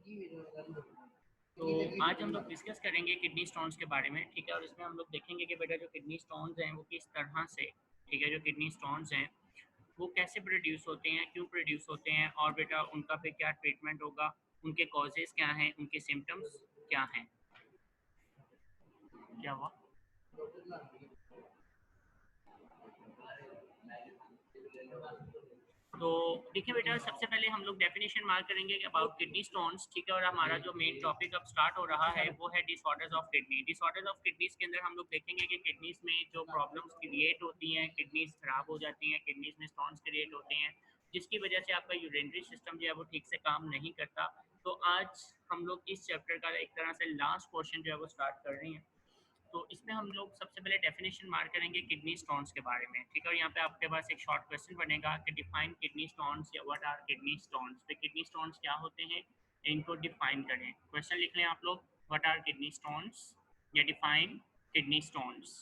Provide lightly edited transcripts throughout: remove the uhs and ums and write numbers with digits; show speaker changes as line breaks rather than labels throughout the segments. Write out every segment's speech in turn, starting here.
तो आज हम लोग डिस्कस करेंगे किडनी स्टोन्स के बारे में, ठीक है। और इसमें हम लोग देखेंगे कि बेटा जो किडनी स्टोन्स हैं वो किस तरह से, ठीक है, जो किडनी स्टोन्स हैं वो कैसे प्रोड्यूस होते हैं, क्यों प्रोड्यूस होते हैं, और बेटा उनका पे क्या ट्रीटमेंट होगा, उनके कॉजेज़ क्या हैं, उनके सिम्टम्स क्या हैं। क्या हुआ? तो देखिए बेटा, सबसे पहले हम लोग डेफिनेशन मार्क करेंगे अबाउट किडनी स्टोन्स, ठीक है। और हमारा जो मेन टॉपिक अब स्टार्ट हो रहा है वो है disorders of kidney. Disorders of kidneys के अंदर हम लोग देखेंगे कि किडनीज में जो प्रॉब्लम्स क्रिएट होती हैं, किडनीज खराब हो जाती हैं, किडनीज में स्टोन्स क्रिएट होते हैं, जिसकी वजह से आपका यूरिनरी सिस्टम जो है वो ठीक से काम नहीं करता। तो आज हम लोग इस चैप्टर का एक तरह से लास्ट पोर्शन जो है वो स्टार्ट कर रहे हैं। तो इसमें हम लोग सबसे पहले डेफिनेशन मार्क करेंगे किडनी स्टोन्स के बारे में, ठीक है। और यहाँ पे आपके पास एक शॉर्ट क्वेश्चन बनेगा कि डिफाइन किडनी स्टोन्स या व्हाट आर किडनी स्टोन्स। तो किडनी स्टोन्स क्या होते हैं, इनको डिफाइन करें। क्वेश्चन लिख लें आप लोग, व्हाट आर किडनी स्टोन्स या डिफाइन किडनी स्टोन्स।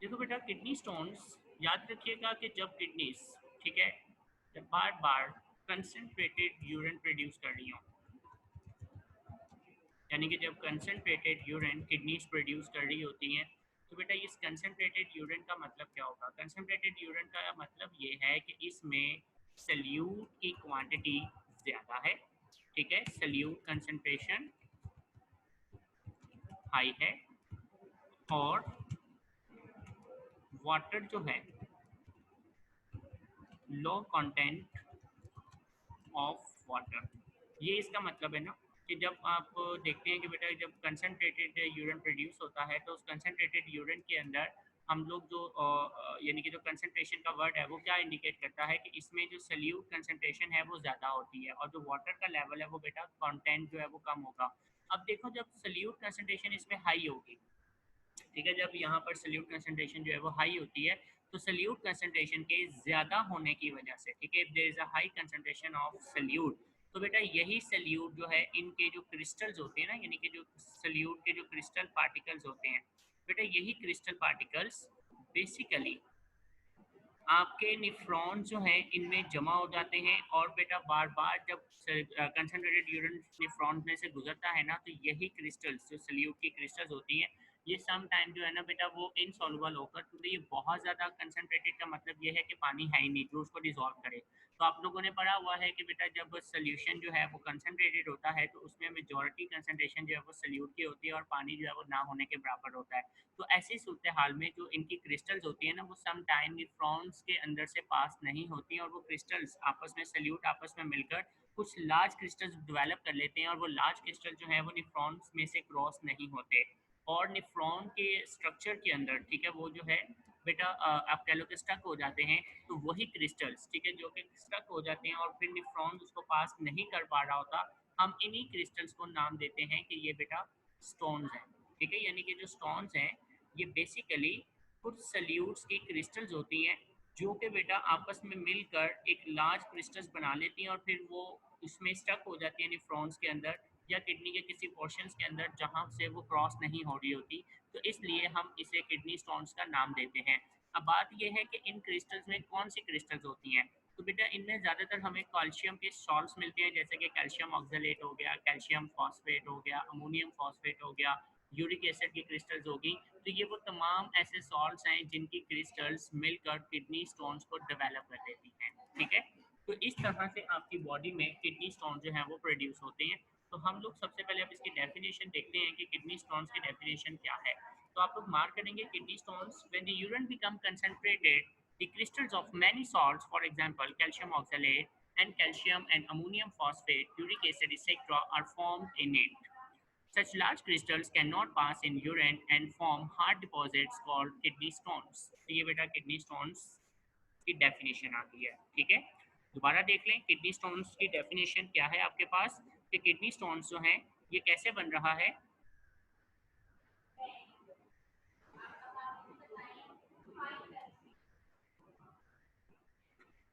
देखो बेटा, किडनी स्टोन्स याद रखिएगा कि जब किडनीज, ठीक है, जब बार बार कंसनट्रेटेड यूरिन प्रोड्यूस कर रही हो, यानी कि जब कंसनट्रेटेड यूरिन किडनीज प्रोड्यूस कर रही होती हैं, तो बेटा इस कंसनट्रेटेड यूरिन का मतलब क्या होगा। कंसनट्रेटेड यूरिन का मतलब ये है कि इसमें सल्यूट की क्वांटिटी ज़्यादा है, ठीक है, सल्यूट कंसनट्रेशन हाई है, और वाटर जो है लो कंटेंट ऑफ वाटर। ये इसका मतलब है ना कि जब आप देखते हैं कि बेटा जब कंसनट्रेटेड यूरिन प्रोड्यूस होता है तो उस कंसनट्रेटेड यूरिन के अंदर हम लोग जो यानी कि जो कंसनट्रेशन का वर्ड है वो क्या इंडिकेट करता है कि इसमें जो सल्यूट कंसनट्रेशन है वो ज़्यादा होती है, और जो वाटर का लेवल है वो बेटा कंटेंट जो है वो कम होगा। अब देखो, जब सल्यूट कंसनट्रेशन इसमें हाई होगी, ठीक है, जब यहाँ पर सल्यूट कंसंट्रेशन जो है वो हाई होती है, तो सल्यूट कंसंट्रेशन के ज़्यादा होने की वजह से, ठीक है, if there is a high concentration of solute, तो बेटा यही सल्यूट जो है इनके जो क्रिस्टल्स होते हैं ना, यानी कि जो सल्यूट के जो क्रिस्टल पार्टिकल्स होते हैं, बेटा यही क्रिस्टल पार्टिकल्स बेसिकली आपके निफ्रॉन जो हैं इनमें जमा हो जाते हैं। और बेटा बार बार जब कंसनट्रेटेड यूरिन निफ्रॉन में से गुजरता है ना, तो यही क्रिस्टल्स जो सल्यूट की क्रिस्टल्स होती हैं, ये सम टाइम जो है ना बेटा वो इनसॉल्युबल होकर, क्योंकि ये बहुत ज़्यादा कंसनट्रेटेड का मतलब ये है कि पानी है ही नहीं जो उसको डिजॉल्व करे। तो आप लोगों ने पढ़ा हुआ है कि बेटा जब सोल्यूशन जो है वो कंसनट्रेटेड होता है तो उसमें मेजॉरिटी कंसनट्रेशन जो है वो सल्यूट की होती है और पानी जो है वो ना होने के बराबर होता है। तो ऐसी सूरत हाल में जो इनकी क्रिस्टल्स होती है ना, वो सम टाइम निफ्रॉन्स के अंदर से पास नहीं होती हैं, और वो क्रिस्टल्स आपस में सल्यूट आपस में मिलकर कुछ लार्ज क्रिस्टल्स डेवलप कर लेते हैं, और वो लार्ज क्रिस्टल जो है वो निफ्रॉन्स में से क्रॉस नहीं होते। और निफ्रॉन के स्ट्रक्चर के अंदर, ठीक है, वो जो है बेटा आप कह लो कि स्टक हो जाते हैं। तो वही क्रिस्टल्स, ठीक है, जो कि स्टक हो जाते हैं और फिर निफ्रॉन उसको पास नहीं कर पा रहा होता, हम इन्हीं क्रिस्टल्स को नाम देते हैं कि ये बेटा स्टोन्स हैं, ठीक है। यानी कि जो स्टोन्स हैं ये बेसिकली कुछ सल्यूट्स की क्रिस्टल्स होती हैं, जो कि बेटा आपस में मिलकर एक लार्ज क्रिस्टल्स बना लेती हैं, और फिर वो इसमें स्टक हो जाती है निफ्रॉन्स के अंदर या किडनी के किसी पोर्शंस के अंदर जहाँ से वो क्रॉस नहीं हो रही होती। तो इसलिए हम इसे किडनी स्टोन्स का नाम देते हैं। अब बात यह है कि इन क्रिस्टल्स में कौन सी क्रिस्टल्स होती हैं। तो बेटा इनमें ज़्यादातर हमें कैल्शियम के सॉल्ट्स मिलते हैं, जैसे कि कैल्शियम ऑक्सलेट हो गया, कैल्शियम फॉस्फेट हो गया, अमोनियम फॉस्फेट हो गया, यूरिक एसिड की क्रिस्टल्स होगी। तो ये वो तमाम ऐसे सॉल्ट्स हैं जिनकी क्रिस्टल्स मिलकर किडनी स्टोन्स को डेवलप कर देती हैं, ठीक है। तो इस तरह से आपकी बॉडी में किडनी स्टोन जो है वो प्रोड्यूस होते हैं। तो हम लोग सबसे पहले अब इसकी डेफिनेशन देखते हैं कि किडनी स्टोन्स की डेफिनेशन क्या है। तो आप लोग मार्क करेंगे kidney stones, when the urine become concentrated, the crystals of many salts, for example calcium oxalate and calcium and ammonium phosphate, uric acid, etc., are formed in it. Such large crystals cannot pass in urine and form hard deposits called kidney stones. तो ये बेटा kidney stones की definition आ गई है, ठीक है। दोबारा देख लें किडनी स्टोन्स की डेफिनेशन क्या है आपके पास, कि किडनी स्टोन्स जो हैं ये कैसे बन रहा है।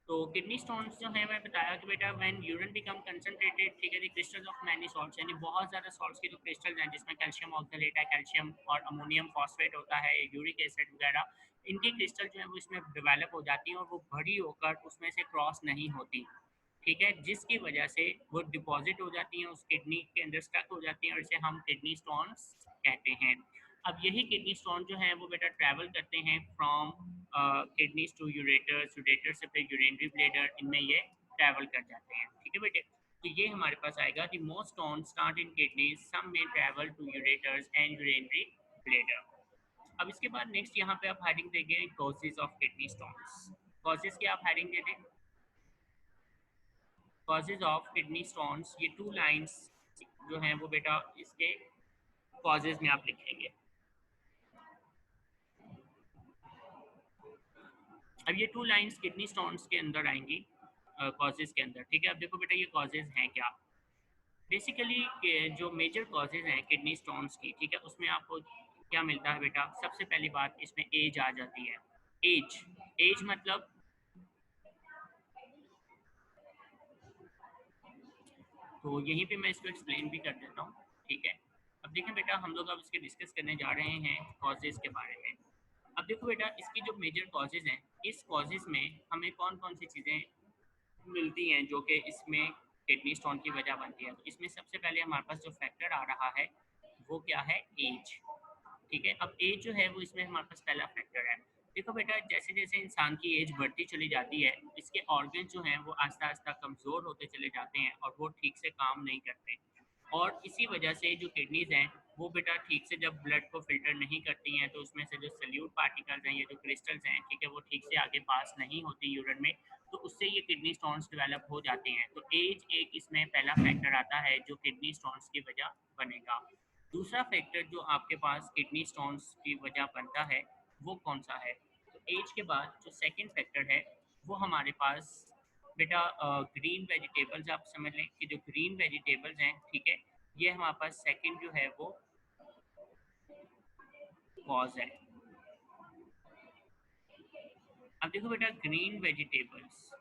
तो किडनी स्टोन्स जो है मैं बताया कि बेटा व्हेन यूरिन बिकम कंसंट्रेटेड, ठीक है, the crystals of many salts, यानी बहुत ज़्यादा सॉल्ट्स के जो क्रिस्टल्स हैं जिसमें कैल्शियम ऑक्सलेट है, कैल्शियम और अमोनियम फॉस्फेट होता है, यूरिक एसिड वगैरह, इनकी क्रिस्टल जो है वो इसमें डेवलप हो जाती हैं और वो बड़ी होकर उसमें से क्रॉस नहीं होती, ठीक है, जिसकी वजह से वो डिपॉजिट हो जाती हैं, उस किडनी के अंदर स्टक हो जाती हैं और इसे हम किडनी स्टोन्स कहते हैं। अब यही किडनी स्टोन जो है वो बेटा ट्रैवल करते हैं from kidneys to ureters, ureter से फिर यूरिनरी ब्लैडर, इनमें ये ट्रैवल कर जाते हैं, ठीक है बेटे। तो ये हमारे पास आएगा कि most stone start in kidneys, some may travel to ureters and urinary bladder. अब इसके बाद नेक्स्ट यहाँ पे आप हेडिंग देंगे causes of kidney stones. Causes की आप हेडिंग दे दें कॉजेज ऑफ किडनी स्टोन्स, ये 2 लाइंस जो हैं वो बेटा इसके कॉजेज में आप लिखेंगे। अब ये 2 लाइंस किडनी स्टोन्स के अंदर आएंगी कॉजेज के अंदर, ठीक है। अब देखो बेटा ये कॉजेज हैं क्या। बेसिकली जो मेजर कॉजेज हैं किडनी स्टोन्स की, ठीक है, उसमें आपको क्या मिलता है बेटा। सबसे पहली बात इसमें एज आ जाती है। एज, एज मतलब, तो यहीं पे मैं इसको एक्सप्लेन भी कर देता हूँ, ठीक है। अब देखें बेटा हम लोग अब इसके डिस्कस करने जा रहे हैं कॉजेज़ के बारे में। अब देखो बेटा इसकी जो मेजर कॉजेज़ हैं, इस कॉजेज़ में हमें कौन कौन सी चीज़ें मिलती हैं जो कि इसमें किडनी स्टोन की वजह बनती है। तो इसमें सबसे पहले हमारे पास जो फैक्टर आ रहा है वो क्या है, एज, ठीक है। अब एज जो है वो इसमें हमारे पास पहला फैक्टर है। देखो बेटा जैसे जैसे इंसान की एज बढ़ती चली जाती है, इसके ऑर्गन जो हैं वो आहिस्ता आहिस्ता कमज़ोर होते चले जाते हैं और वो ठीक से काम नहीं करते। और इसी वजह से जो किडनीज हैं वो बेटा ठीक से जब ब्लड को फिल्टर नहीं करती हैं तो उसमें से जो सल्यूट पार्टिकल्स हैं, ये जो क्रिस्टल्स हैं, ठीक है, वो ठीक से आगे पास नहीं होती यूरिन में, तो उससे ये किडनी स्टोन्स डेवलप हो जाते हैं। तो एज एक इसमें पहला फैक्टर आता है जो किडनी स्टोन्स की वजह बनेगा। दूसरा फैक्टर जो आपके पास किडनी स्टोन्स की वजह बनता है वो कौन सा है। तो एज के बाद जो सेकंड फैक्टर है वो हमारे पास बेटा ग्रीन वेजिटेबल्स, आप समझ लें कि जो ग्रीन वेजिटेबल्स हैं, ठीक है, ये हमारे पास सेकंड जो है वो कॉज है। अब देखो बेटा ग्रीन वेजिटेबल्स,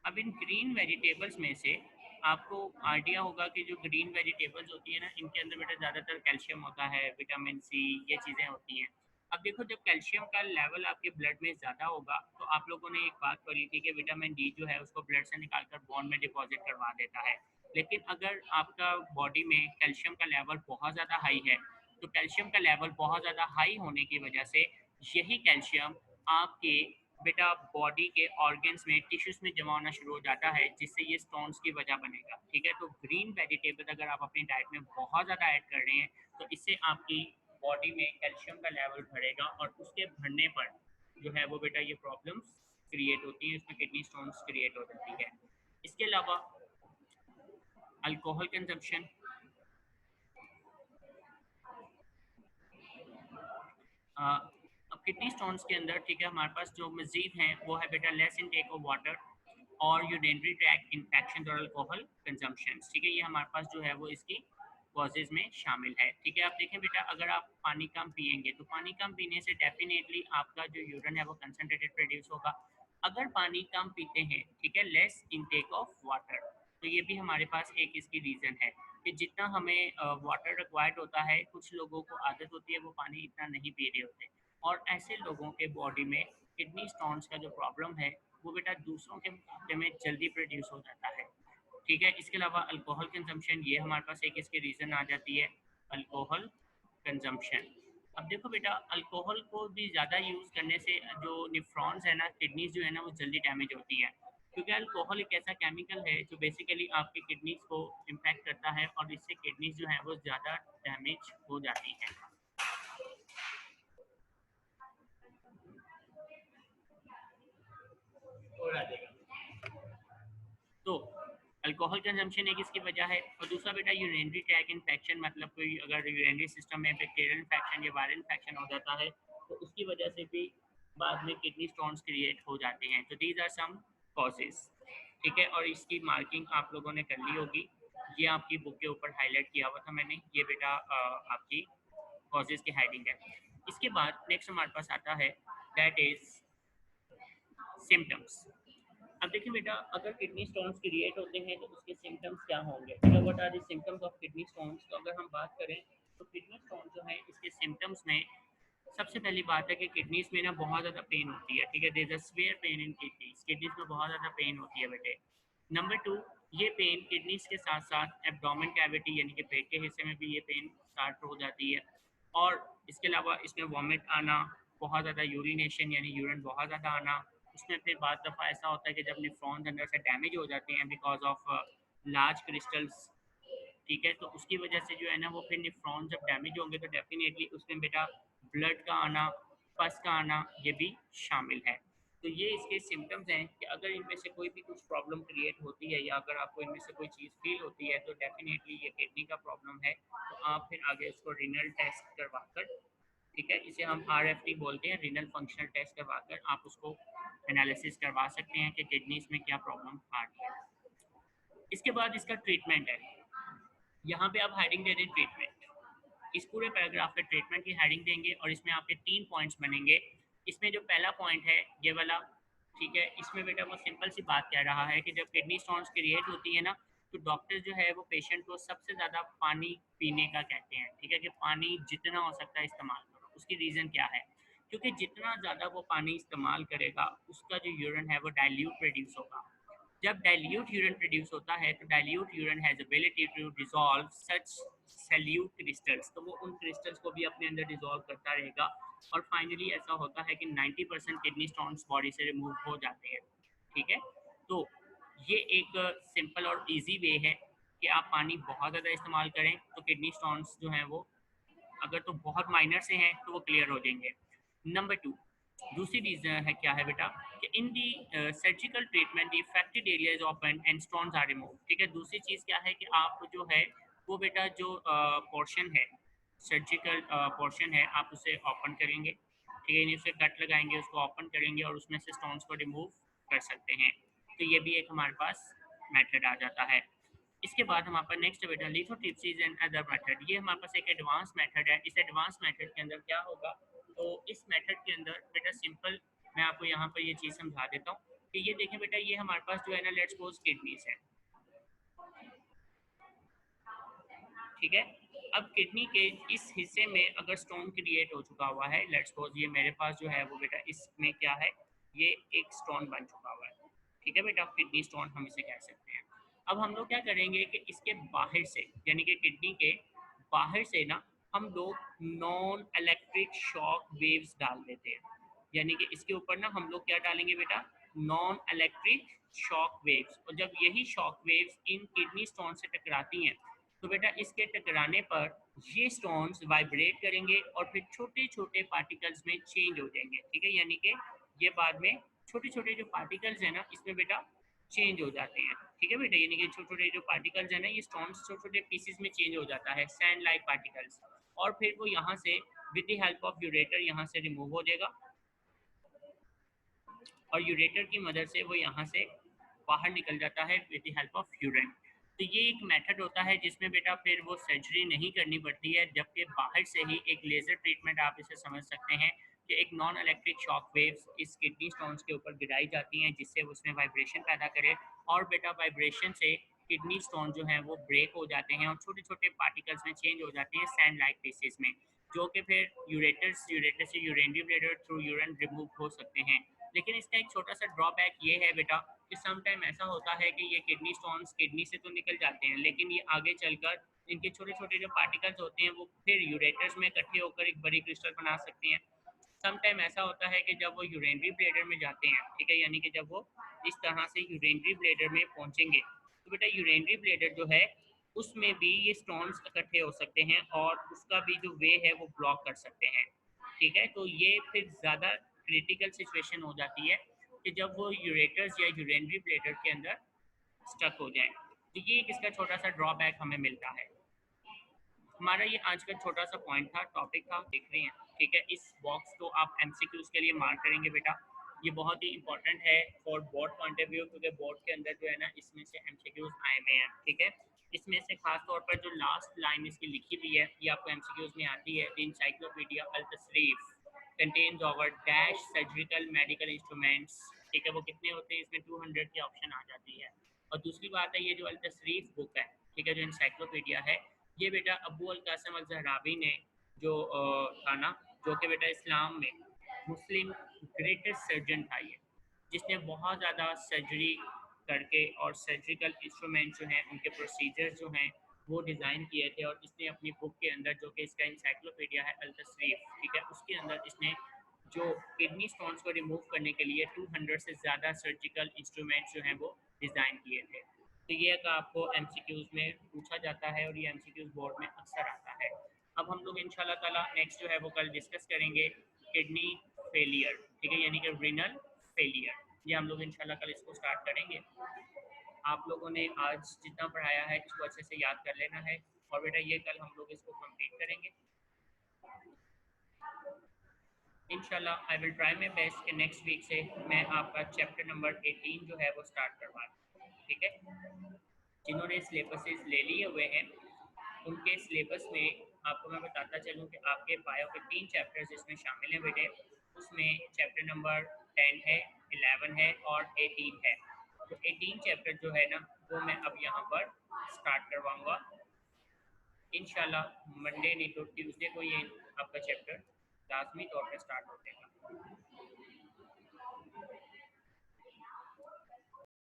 अब इन ग्रीन वेजिटेबल्स में से आपको आइडिया होगा कि जो ग्रीन वेजिटेबल्स होती है ना, इनके अंदर बेटा ज़्यादातर कैल्शियम होता है, विटामिन सी, ये चीज़ें होती हैं। अब देखो जब कैल्शियम का लेवल आपके ब्लड में ज़्यादा होगा तो आप लोगों ने एक बात करी थी कि विटामिन डी जो है उसको ब्लड से निकाल कर बोन में डिपॉजिट करवा देता है। लेकिन अगर आपका बॉडी में कैल्शियम का लेवल बहुत ज़्यादा हाई है, तो कैल्शियम का लेवल बहुत ज़्यादा हाई होने की वजह से यही कैल्शियम आपके बेटा बॉडी के ऑर्गन्स में, टिश्यूज में जमा होना शुरू हो जाता है, जिससे ये स्टोन्स की वजह बनेगा, ठीक है। तो ग्रीन वेजिटेबल अगर आप अपनी डाइट में बहुत ज़्यादा ऐड कर रहे हैं तो इससे आपकी बॉडी में कैल्शियम का लेवल बढ़ेगा और उसके बढ़ने पर जो है वो बेटा ये प्रॉब्लम्स क्रिएट होती हैं, इसमें किडनी स्टोन्स क्रिएट हो जाती है। इसके अलावा अल्कोहल कंजप्शन, अब किडनी स्टोन्स के अंदर, ठीक है, हमारे पास जो मजीद हैं वो है बेटा लेस इनटेक ऑफ वाटर और यूरिनरी ट्रैक्ट इन्फेक्शन और अल्कोहल कंजम्पशन, ठीक है, ये हमारे पास जो है वो इसकी कॉजेज में शामिल है, ठीक है। आप देखें बेटा अगर आप पानी कम पिएंगे तो पानी कम पीने से डेफिनेटली आपका जो यूरिन है वो कंसनट्रेटेड प्रोड्यूस होगा। अगर पानी कम पीते हैं, ठीक है, लेस इनटेक ऑफ वाटर, तो ये भी हमारे पास एक इसकी रीज़न है कि जितना हमें वाटर रिक्वायर्ड होता है, कुछ लोगों को आदत होती है वो पानी इतना नहीं पी रहे होते, और ऐसे लोगों के बॉडी में किडनी स्टोन्स का जो प्रॉब्लम है वो बेटा दूसरों के मुकाबले में जल्दी प्रोड्यूस हो जाता है, ठीक है। इसके अलावा अल्कोहल कंजम्पशन, ये हमारे पास एक इसकी रीज़न आ जाती है, अल्कोहल कंजम्पशन। अब देखो बेटा अल्कोहल को भी ज़्यादा यूज़ करने से जो निफ्रॉन्स है ना, किडनीज जो है ना वो जल्दी डैमेज होती हैं, क्योंकि अल्कोहल एक ऐसा केमिकल है जो बेसिकली आपकी किडनीज को इम्पैक्ट करता है और इससे किडनीज जो है वो ज़्यादा डैमेज हो जाती हैं। तो अल्कोहल कंजम्पशन एक इसकी वजह है, और दूसरा बेटा यूरिनरी ट्रैक इन्फेक्शन, मतलब कोई अगर यूरिनरी सिस्टम में बैक्टीरियल इन्फेक्शन या वायरल इन्फेक्शन हो जाता है तो उसकी वजह से भी बाद में किडनी स्टोन्स क्रिएट हो जाते हैं। तो दीज आर सम कॉजेज, ठीक है, और इसकी मार्किंग आप लोगों ने कर ली होगी, ये आपकी बुक के ऊपर हाईलाइट किया हुआ था मैंने, ये बेटा आपकी कॉजेज की हेडिंग है। इसके बाद नेक्स्ट हमारे पास आता है दैट इज सिम्टम्स। अब देखिए बेटा, अगर किडनी स्टोन्स क्रिएट होते हैं तो उसके सिम्टम्स क्या होंगे बेटा, what are the symptoms of kidney stones. तो अगर हम बात करें तो किडनी स्टोन जो है इसके सिम्टम्स में सबसे पहली बात है कि किडनीज में ना बहुत ज़्यादा पेन होती है, ठीक है, there is a severe pain in kidneys, kidneys में बहुत ज़्यादा पेन होती है बेटे। नंबर टू, ये पेन किडनीज के साथ साथ एब्डोमेन कैविटी यानी कि पेट के हिस्से में भी ये पेन स्टार्ट हो जाती है। और इसके अलावा इसमें वॉमिट आना, बहुत ज़्यादा यूरिनेशन यानी यूरिन बहुत ज़्यादा आना। उसमें फिर बाद दफ़ा ऐसा होता है कि जब निफ्रॉन्स अंदर से डैमेज हो जाते हैं बिकॉज ऑफ लार्ज क्रिस्टल्स, ठीक है, तो उसकी वजह से जो है ना वो फिर निफ्रॉन जब डैमेज होंगे तो डेफिनेटली उसमें बेटा ब्लड का आना, पस का आना, ये भी शामिल है। तो ये इसके सिम्टम्स हैं कि अगर इनमें से कोई भी कुछ प्रॉब्लम क्रिएट होती है या अगर आपको इनमें से कोई चीज़ फील होती है तो डेफिनेटली ये किडनी का प्रॉब्लम है। तो आप फिर आगे उसको रिनल टेस्ट करवा कर, ठीक है, इसे हम RFT बोलते हैं, रिनल फंक्शनल टेस्ट करवा कर आप उसको एनालिसिस करवा सकते हैं कि किडनीज में क्या प्रॉब्लम आ रही है। इसके बाद इसका ट्रीटमेंट है, यहाँ पे आप हेडिंग दे दें ट्रीटमेंट। इस पूरे पैराग्राफ पे ट्रीटमेंट की हेडिंग देंगे और इसमें आपके 3 पॉइंट्स बनेंगे। इसमें जो पहला पॉइंट है ये वाला, ठीक है, इसमें बेटा वो सिंपल सी बात कह रहा है कि जब किडनी स्टोन्स क्रिएट होती है ना तो डॉक्टर जो है वो पेशेंट को सबसे ज़्यादा पानी पीने का कहते हैं, ठीक है, कि पानी जितना हो सकता है इस्तेमाल करो। उसकी रीज़न क्या है, क्योंकि जितना ज़्यादा वो पानी इस्तेमाल करेगा उसका जो यूरिन है वो डाइल्यूट प्रोड्यूस होगा। जब डाइल्यूट यूरिन प्रोड्यूस होता है तो dilute urine has ability to dissolve such solute crystals, तो वो उन क्रिस्टल्स को भी अपने अंदर डिसॉल्व करता रहेगा और फाइनली ऐसा होता है कि 90% किडनी स्टोन्स बॉडी से रिमूव हो जाते हैं, ठीक है। तो ये एक सिंपल और इजी वे है कि आप पानी बहुत ज़्यादा इस्तेमाल करें तो किडनी स्टोन्स जो हैं वो अगर तो बहुत माइनर से हैं तो वो क्लियर हो जाएंगे। नंबर टू, दूसरी रीज़न है क्या है बेटा कि in the surgical treatment the affected area is open and stones are remove, ठीक है। दूसरी चीज़ क्या है कि आप जो है वो बेटा जो पोर्शन है, सर्जिकल पोर्शन है, आप उसे ओपन करेंगे, ठीक है, यानी उसे कट लगाएंगे, उसको ओपन करेंगे और उसमें से स्टोन्स को रिमूव कर सकते हैं। तो ये भी एक हमारे पास मेथड आ जाता है। इसके बाद हमारे पास नेक्स्ट है बेटा लिथोट्रिप्सिस एंड अदर मेथड। ये हमारे पास एक एडवांस मेथड है। इस एडवांस मेथड के अंदर क्या होगा, तो इस मेथड के अंदर बेटा सिंपल मैं आपको यहाँ पर ये चीज़ समझा देता हूँ कि ये देखें बेटा, ये हमारे पास जो है ना लेट्स सपोज किडनीज है, ठीक है। अब किडनी के इस हिस्से में अगर स्टोन क्रिएट हो चुका हुआ है, लेट्स सपोज ये मेरे पास जो है वो बेटा इसमें क्या है, ये एक स्टोन बन चुका हुआ है, ठीक है बेटा, किडनी स्टोन हम इसे कह सकते हैं। अब हम लोग क्या करेंगे कि इसके बाहर से यानी कि किडनी के बाहर से ना हम लोग नॉन इलेक्ट्रिक शॉक वेव्स डाल देते हैं, यानी कि इसके ऊपर ना हम लोग क्या डालेंगे बेटा, नॉन इलेक्ट्रिक शॉक वेव्स। और जब यही shock waves in kidney stone से टकराती हैं तो बेटा इसके टकराने पर ये स्टोन्स वाइब्रेट करेंगे और फिर छोटे छोटे पार्टिकल्स में चेंज हो जाएंगे, ठीक है, यानी कि ये बाद में छोटे छोटे जो पार्टिकल्स हैं ना इसमें बेटा चेंज हो जाते हैं, ठीक है बेटा, यानी कि छोटे छोटे जो पार्टिकल्स हैं ना ये स्टोन्स छोटे छोटे पीसेस में चेंज हो जाता है, सैंड लाइक पार्टिकल्स। और फिर वो यहाँ से with the help of ureter यहाँ से रिमूव हो जाएगा और यूरेटर की मदद से वो यहाँ से बाहर निकल जाता है with the help of urine. तो ये एक मेथड होता है जिसमें बेटा फिर वो सर्जरी नहीं करनी पड़ती है, जबकि बाहर से ही एक लेज़र ट्रीटमेंट आप इसे समझ सकते हैं कि एक नॉन इलेक्ट्रिक शॉक वेव्स इस किडनी स्टोन्स के ऊपर गिराई जाती हैं जिससे उसमें वाइब्रेशन पैदा करे और बेटा वाइब्रेशन से किडनी स्टोन जो है वो ब्रेक हो जाते हैं और छोटे छोटे पार्टिकल्स में चेंज हो जाते हैं सैंड लाइक पीसेस में, जो कि फिर यूरेटर से urinary bladder through urine remove हो सकते हैं। लेकिन इसका एक छोटा सा ड्रॉबैक ये है बेटा कि सम टाइम ऐसा होता है कि ये किडनी स्टोन्स किडनी से तो निकल जाते हैं लेकिन ये आगे चलकर इनके छोटे छोटे जो पार्टिकल्स होते हैं वो फिर यूरेटर्स में इकट्ठे होकर एक बड़ी क्रिस्टल बना सकते हैं। सम टाइम ऐसा होता है कि जब वो यूरेनरी ब्लैडर में जाते हैं, ठीक है, यानी कि जब वो इस तरह से यूरेनरी ब्लैडर में पहुंचेंगे तो बेटा यूरेनरी ब्लैडर जो है उसमें भी ये स्टोन्स इकट्ठे हो सकते हैं और उसका भी जो वे है वो ब्लॉक कर सकते हैं, ठीक है। तो ये फिर ज़्यादा क्रिटिकल सिचुएशन हो जाती है कि जब वो यूरेटर्स या यूरेनरी ब्लैडर के अंदर स्टक हो जाए। तो ये एक इसका छोटा सा ड्रॉबैक हमें मिलता है। हमारा ये आज का छोटा सा पॉइंट था, टॉपिक था, देख रहे हैं, ठीक है। इस बॉक्स को आप एमसीक्यूज के लिए मार्क करेंगे बेटा, ये बहुत ही इंपॉर्टेंट है for board point of view क्योंकि बोर्ड के अंदर जो है ना इसमें से एमसीक्यूज आए हुए हैं, ठीक है। इसमें से खास तौर पर जो लास्ट लाइन इसकी लिखी हुई है ये आपको एमसीक्यूज में आती है, द इंसाइक्लोपीडिया अल तशरीफ contains our dash surgical medical instruments ठीक है, वो कितने होते हैं इसमें 200 की ऑप्शन आ जाती है। और दूसरी बात है ये जो अल तशरीफ बुक है, ठीक है, जो इंसाइक्लोपीडिया है, ये बेटा अबू अल कासिम अल जहरावी ने जो था ना, जो कि बेटा इस्लाम में मुस्लिम ग्रेटेस्ट सर्जन था ये, जिसने बहुत ज़्यादा सर्जरी करके और सर्जिकल इंस्ट्रूमेंट जो हैं उनके प्रोसीजर्स जो हैं वो डिज़ाइन किए थे। और इसने अपनी बुक के अंदर जो कि इसका इंसाइक्लोपीडिया है अल तशरीफ, ठीक है, उसके अंदर इसने जो किडनी स्टोन्स को रिमूव करने के लिए 200 से ज़्यादा सर्जिकल इंस्ट्रूमेंट्स जो हैं वो डिज़ाइन किए थे। तो ये एक आपको एमसीक्यूज़ में पूछा जाता है और ये एमसीक्यूज़ बोर्ड में अक्सर आता है। अब हम लोग इंशाल्लाह ताला नेक्स्ट जो है वो कल डिस्कस करेंगे किडनी फेलियर, ठीक है, यानी कि रीनल फेलियर। ये हम लोग इंशाल्लाह कल इसको स्टार्ट करेंगे। आप लोगों ने आज जितना पढ़ाया है इसको अच्छे से याद कर लेना है और बेटा ये कल हम लोग इसको कंप्लीट करेंगे इंशाल्लाह। I will try my best कि नेक्स्ट वीक से मैं आपका चैप्टर नंबर 18 जो है वो स्टार्ट करवा दूँ, ठीक है। जिन्होंने सिलेबसेस ले लिए हुए हैं उनके सिलेबस में आपको मैं बताता चलूँ कि आपके बायो के 3 चैप्टर्स इसमें शामिल हैं बेटे। उसमें चैप्टर नंबर 10 है, 11 है और 18 है। तो 18 चैप्टर जो है ना वो मैं अब यहाँ पर स्टार्ट करवाऊँगा इंशाल्लाह। मंडे नहीं तो ट्यूसडे को ये आपका चैप्टर लाजमी तौर पर स्टार्ट हो जाएगा।